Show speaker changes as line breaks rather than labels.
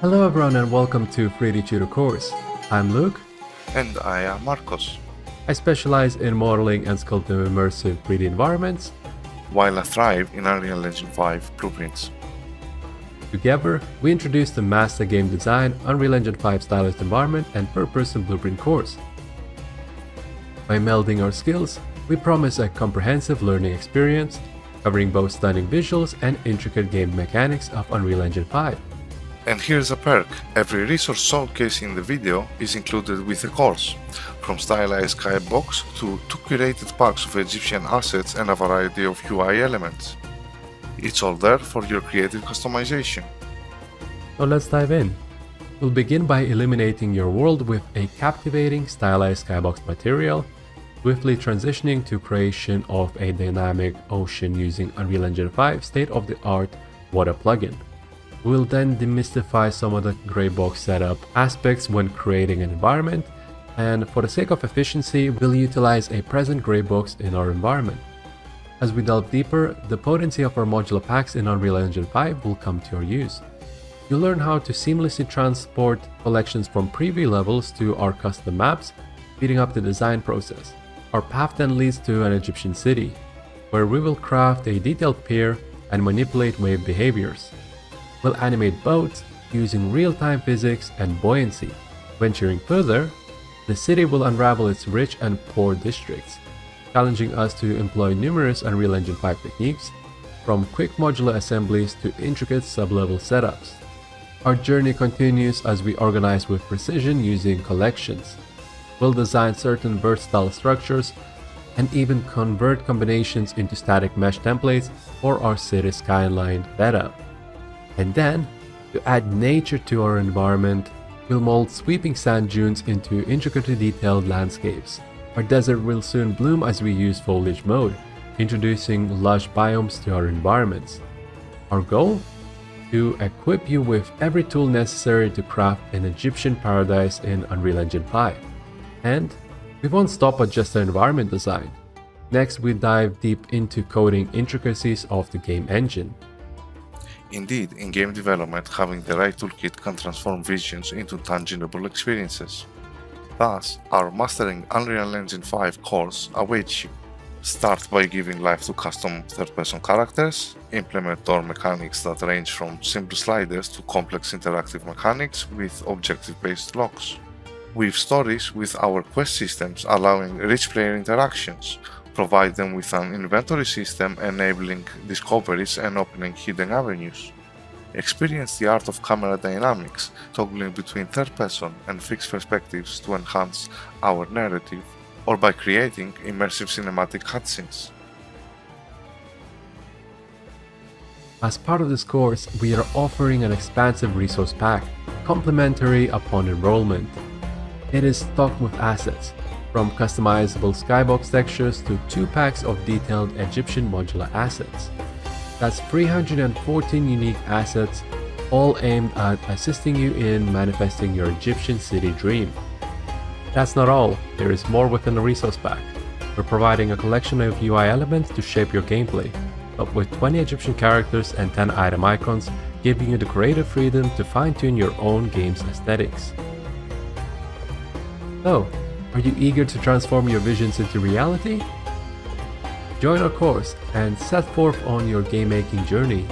Hello everyone and welcome to 3D Tutor course. I'm Luke.
And I am Marcos.
I specialize in modeling and sculpting immersive 3D environments.
While I thrive in Unreal Engine 5 blueprints.
Together, we introduced the Master Game Design, Unreal Engine 5 Stylized Environment and Per-Person Blueprint course. By melding our skills, we promise a comprehensive learning experience, covering both stunning visuals and intricate game mechanics of Unreal Engine 5.
And here's a perk, every resource showcased in the video is included with the course, from stylized skybox to 2 curated packs of Egyptian assets and a variety of UI elements. It's all there for your creative customization.
So let's dive in. We'll begin by illuminating your world with a captivating stylized skybox material, swiftly transitioning to creation of a dynamic ocean using Unreal Engine 5 state-of-the-art water plugin. We'll then demystify some of the gray box setup aspects when creating an environment, and for the sake of efficiency, we'll utilize a present gray box in our environment. As we delve deeper, the potency of our modular packs in Unreal Engine 5 will come to our use. You'll learn how to seamlessly transport collections from preview levels to our custom maps, speeding up the design process. Our path then leads to an Egyptian city, where we will craft a detailed pier and manipulate wave behaviors. We'll animate boats using real-time physics and buoyancy. Venturing further, the city will unravel its rich and poor districts, challenging us to employ numerous Unreal Engine 5 techniques, from quick modular assemblies to intricate sub-level setups. Our journey continues as we organize with precision using collections. We'll design certain versatile structures and even convert combinations into static mesh templates for our city skyline setup. And then, to add nature to our environment, we'll mold sweeping sand dunes into intricately detailed landscapes. Our desert will soon bloom as we use foliage mode, introducing lush biomes to our environments. Our goal? To equip you with every tool necessary to craft an Egyptian paradise in Unreal Engine 5. And we won't stop at just the environment design. Next, we dive deep into coding intricacies of the game engine.
Indeed, in game development, having the right toolkit can transform visions into tangible experiences. Thus, our Mastering Unreal Engine 5 course awaits you. Start by giving life to custom third-person characters, implement door mechanics that range from simple sliders to complex interactive mechanics with objective-based locks. Weave stories with our quest systems allowing rich player interactions, provide them with an inventory system enabling discoveries and opening hidden avenues. Experience the art of camera dynamics, toggling between third-person and fixed perspectives to enhance our narrative, or by creating immersive cinematic cutscenes.
As part of this course, we are offering an expansive resource pack, complimentary upon enrollment. It is stocked with assets, from customizable skybox textures to 2 packs of detailed Egyptian modular assets. That's 314 unique assets, all aimed at assisting you in manifesting your Egyptian city dream. That's not all, there is more within the resource pack. We're providing a collection of UI elements to shape your gameplay, but with 20 Egyptian characters and 10 item icons, giving you the creative freedom to fine-tune your own game's aesthetics. So, are you eager to transform your visions into reality? Join our course and set forth on your game-making journey.